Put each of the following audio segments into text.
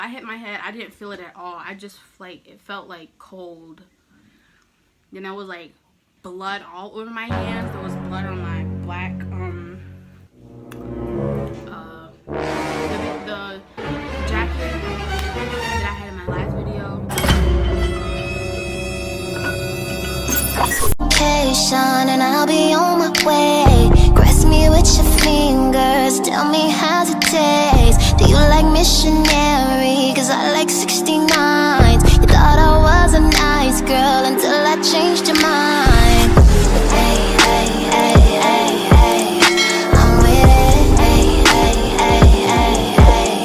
I hit my head. I didn't feel it at all. I just like, it felt like cold. Then there was like blood all over my hands. There was blood on my black the jacket that I had in my last video. And I'll be on my way. Caress me with your fingers. Tell me how's it taste. Do you like missionary? Cause I like 69s. You thought I was a nice girl until I changed your mind. Hey, hey, hey, hey, hey, I'm with it. Hey, hey, hey, hey, hey,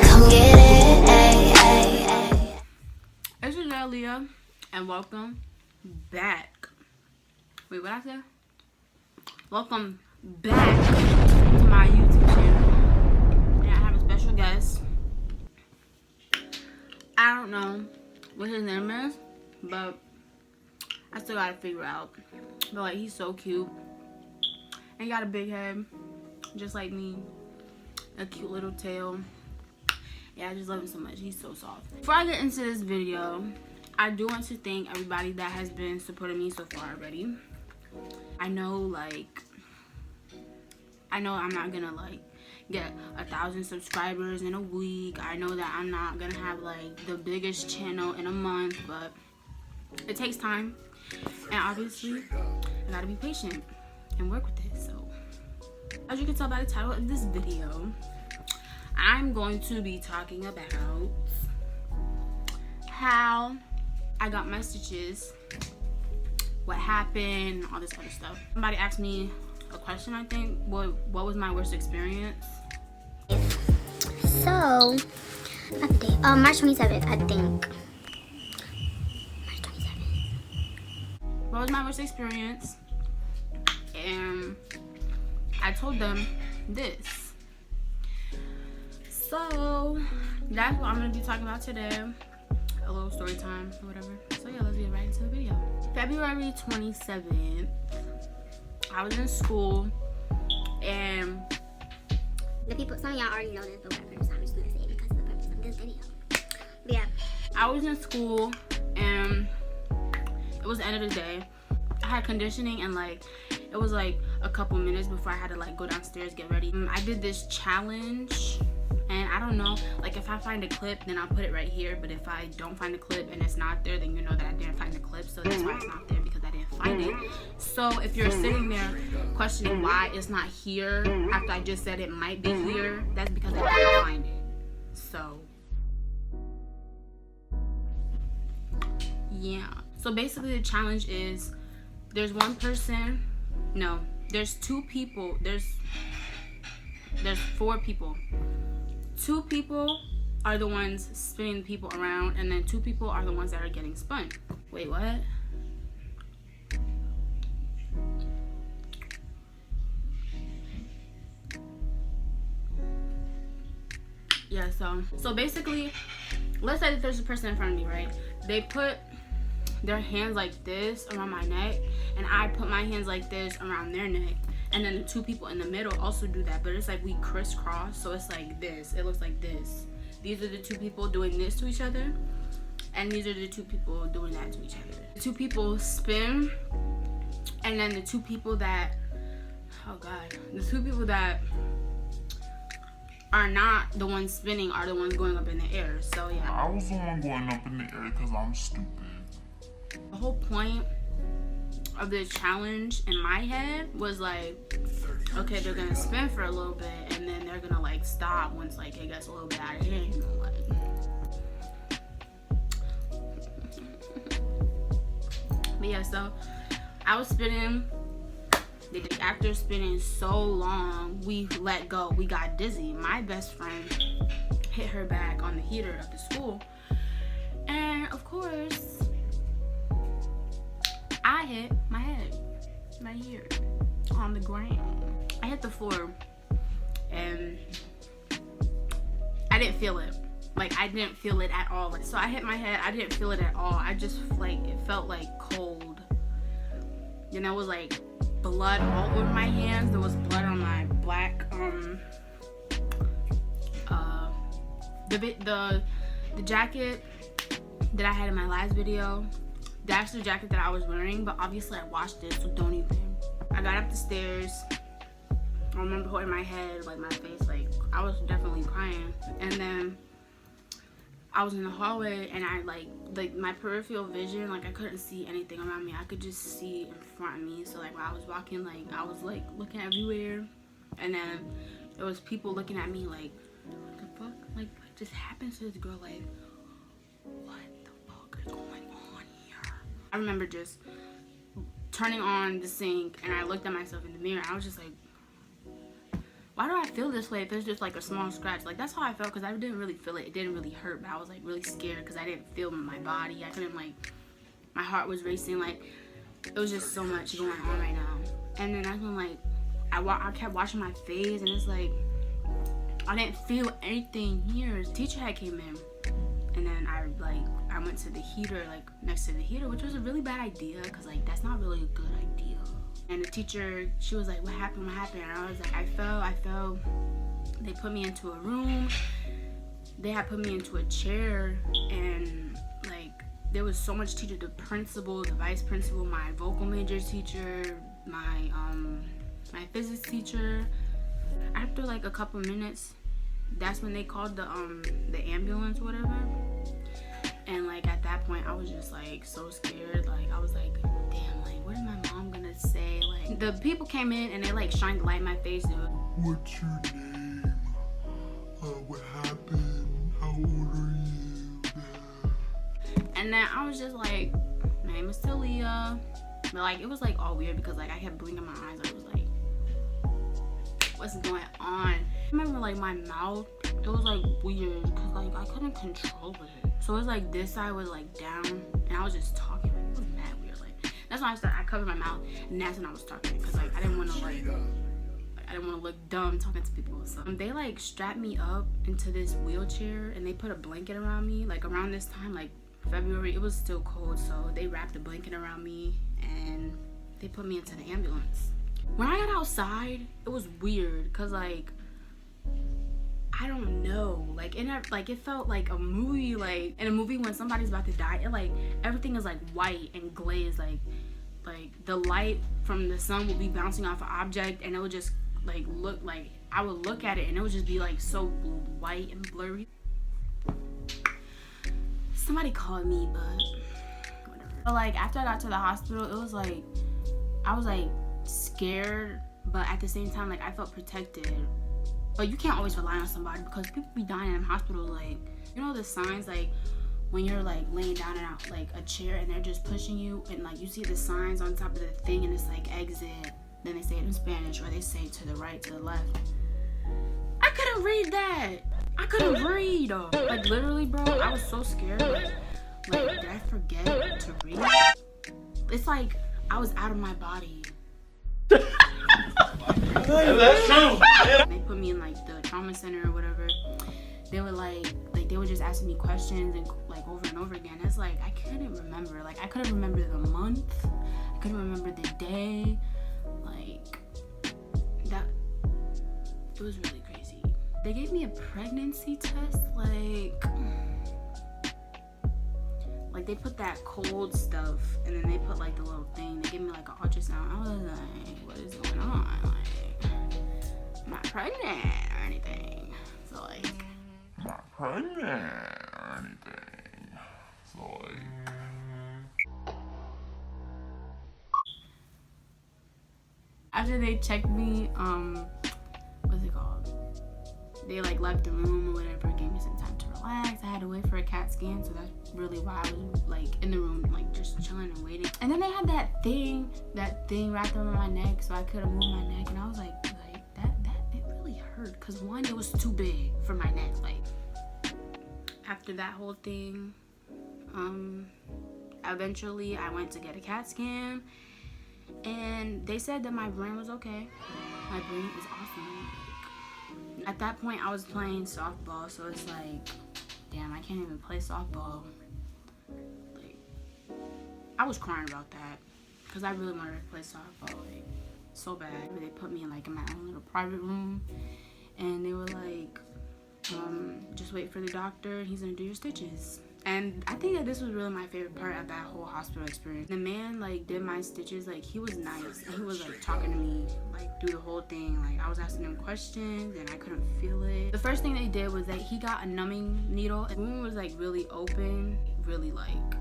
come get it. Hey, hey, hey. It's your girl Leah, and welcome back. Wait, what I said? Welcome back to my YouTube channel. And I have a special guest. I don't know what his name is, but I still gotta figure out. But like, he's so cute. And he got a big head, just like me. A cute little tail. Yeah, I just love him so much. He's so soft. Before I get into this video, I do want to thank everybody that has been supporting me so far already. I know I'm not gonna like get 1,000 subscribers in a week. I know that I'm not gonna have like the biggest channel in a month, but it takes time, and obviously I gotta be patient and work with it. So as you can tell by the title of this video, I'm going to be talking about how I got my stitches, what happened, all this other stuff. Somebody asked me a question, I think. What was my worst experience? So, not the date. March 27th, I think. March 27th. What was my worst experience? And I told them this. So, that's what I'm going to be talking about today. A little story time or whatever. So yeah, let's get right into the video. February 27th, I was in school, and some of y'all already know this, but whatever, so I'm just gonna say it because of the purpose of this video. But yeah, I was in school, and it was the end of the day. I had conditioning, and like it was like a couple minutes before I had to like go downstairs, get ready. I did this challenge. And I don't know, like if I find a clip, then I'll put it right here. But if I don't find a clip and it's not there, then you know that I didn't find the clip. So that's why it's not there, because I didn't find it. So if you're sitting there questioning why it's not here after I just said it might be here, that's because I didn't find it. So yeah. So basically the challenge is there's one person, no, there's two people, there's 4 people. 2 people are the ones spinning people around, and then 2 people are the ones that are getting spun. Wait, what? Yeah, so basically, let's say that there's a person in front of me, right? They put their hands like this around my neck, and I put my hands like this around their neck. And then the 2 people in the middle also do that, but it's like we crisscross, so it's like this. It looks like this. These are the 2 people doing this to each other, and these are the 2 people doing that to each other. The 2 people spin, and then the 2 people that, oh God, the 2 people that are not the ones spinning are the ones going up in the air. So yeah. I was the one going up in the air because I'm stupid. The whole point of this challenge in my head was like, okay, they're gonna spin for a little bit, and then they're gonna like stop once like it gets a little bit out of hand, you know, like. But yeah, so I was spinning. After spinning so long, we let go. We got dizzy. My best friend hit her back on the heater of the school, and of course I hit my head right here on the ground. I hit the floor, and I didn't feel it. Like, I didn't feel it at all. So I hit my head. I didn't feel it at all. I just, like, it felt like cold. And there was like blood all over my hands. There was blood on my black The jacket that I had in my last video, that's the jacket that I was wearing, but obviously I washed it, so don't even. I got up the stairs. I remember holding my head, like my face, like I was definitely crying. And then I was in the hallway, and I like my peripheral vision, like I couldn't see anything around me. I could just see in front of me. So like when I was walking, like I was like looking everywhere, and then there was people looking at me like, what the fuck? Like what just happened to this girl? Like what the fuck is going on here? I remember just turning on the sink, and I looked at myself in the mirror. I was just like, why do I feel this way if it's just like a small scratch? Like that's how I felt, because I didn't really feel it. It didn't really hurt, but I was like really scared because I didn't feel my body. I couldn't, like, my heart was racing. Like it was just so much going on right now. And then that's when like I kept washing my face, and it's like I didn't feel anything here. The teacher had came in, and then I went to the heater, like next to the heater, which was a really bad idea, because like that's not really a good idea. And the teacher, she was like, what happened? And I was like, I fell. They put me into a room. They had put me into a chair, and like there was so much teacher, the principal, the vice principal, my vocal major teacher, my physics teacher. After like a couple minutes, that's when they called the ambulance or whatever. And like at that point I was just like so scared. Like I was like, damn, like what is my mom gonna say? Like the people came in and they like shined the light in my face. They were, What's your name? What happened? How old are you? and then I was just like, my name is still Leah. But like it was like all weird because like I kept blinking my eyes. I was like, what's going on? I remember like my mouth, it was like weird because like I couldn't control it. So it was like this side was like down, and I was just talking. Like, it was mad weird. Like that's when I covered my mouth, and that's when I was talking, because like I didn't want to look dumb talking to people. So they like strapped me up into this wheelchair, and they put a blanket around me. Like around this time, like February, it was still cold, so they wrapped a blanket around me and they put me into the ambulance. When I got outside, it was weird because like I don't know, like it felt like a movie. Like in a movie when somebody's about to die, it like everything is like white and glazed, like the light from the sun would be bouncing off an object, and it would just like look like I would look at it and it would just be like so white and blurry. Somebody called me, but whatever. But like after I got to the hospital, it was like I was like scared, but at the same time like I felt protected. But you can't always rely on somebody, because people be dying in hospitals. Like, you know the signs, like when you're like laying down in like a chair and they're just pushing you, and like you see the signs on top of the thing and it's like exit, then they say it in Spanish, or they say to the right, to the left. I couldn't read that. I couldn't read. Like literally, bro, I was so scared. Like did I forget to read? It's like I was out of my body. That's true. They put me in like the trauma center or whatever. They were like they were just asking me questions and like over and over again. It's like I couldn't remember. Like I couldn't remember the month. I couldn't remember the day. Like that. It was really crazy. They gave me a pregnancy test. Like they put that cold stuff, and then they put like the little thing. They gave me like an ultrasound. I was like, what is going on? Like, I'm not pregnant or anything. So like, I'm not pregnant or anything. So like, after they checked me, what's it called? They like left the room or whatever, gave me some time to relax. I had to wait for a CAT scan, so that's really why I was like in the room, like just chilling and waiting. And then they had that thing wrapped around my neck, so I couldn't move my neck. And I was like that it really hurt, cause one, it was too big for my neck. Like after that whole thing, eventually I went to get a CAT scan, and they said that my brain was okay. My brain is awesome. At that point, I was playing softball, so it's like, damn, I can't even play softball. Like, I was crying about that, because I really wanted to play softball, like, so bad. They put me in, like, in my own little private room, and they were like, Just wait for the doctor and he's gonna do your stitches. And I think that this was really my favorite part of that whole hospital experience. The man like did my stitches, like he was nice and he was like talking to me like through the whole thing. Like I was asking him questions and I couldn't feel it. The first thing they did was that he got a numbing needle. The wound was like really open, really like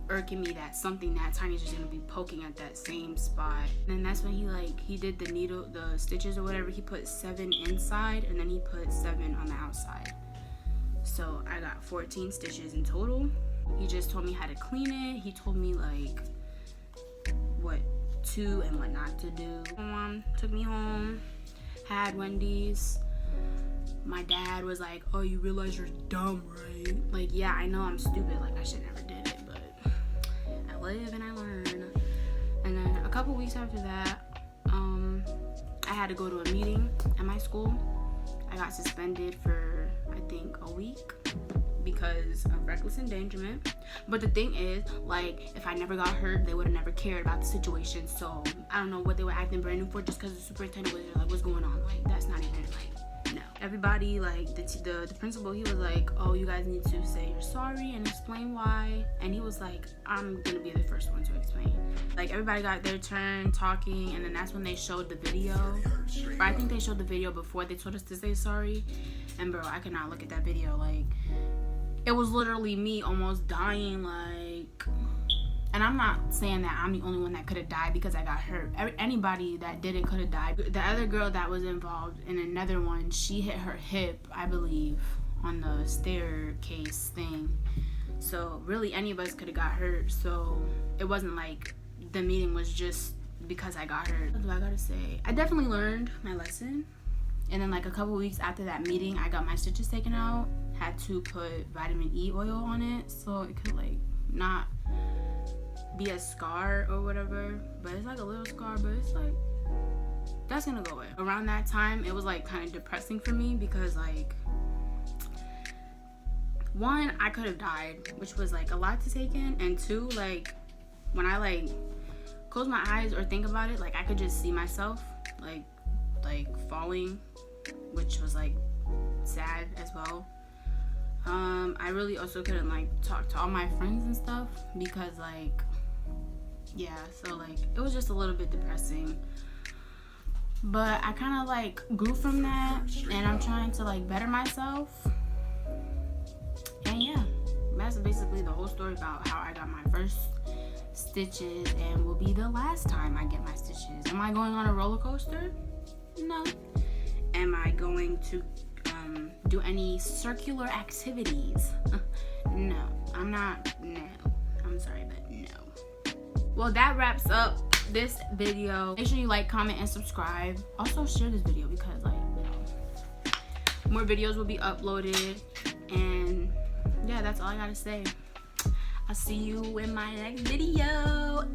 irking me that something that tiny is just gonna be poking at that same spot. And then that's when he did the needle, the stitches or whatever. He put 7 inside and then he put 7 on the outside. So I got 14 stitches in total. He just told me how to clean it. He told me like what to and what not to do. My mom took me home, had Wendy's. My dad was like, oh, you realize you're dumb, right? Like, yeah, I know I'm stupid. Like, I should never did it, but I live and I learn. And then a couple weeks after that, I had to go to a meeting at my school. I got suspended for, I think, a week because of reckless endangerment. But the thing is, like, if I never got hurt, they would have never cared about the situation. So I don't know what they were acting brand new for, just because the superintendent was like, what's going on? Like, that's not even like, no. Everybody, like the principal, he was like, oh, you guys need to say you're sorry and explain why. And he was like, I'm gonna be the first one to explain. Like, everybody got their turn talking, and then that's when they showed the video. Or I think they showed the video before they told us to say sorry. And bro, I could not look at that video. Like, it was literally me almost dying. Like, and I'm not saying that I'm the only one that could have died because I got hurt. Anybody that did it could have died. The other girl that was involved in another one, she hit her hip, I believe, on the staircase thing. So really any of us could have got hurt. So it wasn't like the meeting was just because I got hurt. What do I gotta say? I definitely learned my lesson. And then like a couple weeks after that meeting, I got my stitches taken out. Had to put vitamin E oil on it so it could like not be a scar or whatever. But it's like a little scar, but it's like, that's gonna go away. Around that time, it was like kind of depressing for me because like, one, I could have died, which was like a lot to take in. And two, like when I like close my eyes or think about it, like I could just see myself like falling, which was like sad as well. I really also couldn't like talk to all my friends and stuff because like, yeah, so like it was just a little bit depressing. But I kind of like grew from that, and I'm trying to like better myself. And yeah, that's basically the whole story about how I got my first stitches and will be the last time I get my stitches. Am I going on a roller coaster? No. Am I going to do any circular activities? No, I'm not. No, I'm sorry, but no. Well, that wraps up this video. Make sure you like, comment, and subscribe. Also share this video because like, you know, more videos will be uploaded. And yeah, that's all I gotta say. I'll see you in my next video.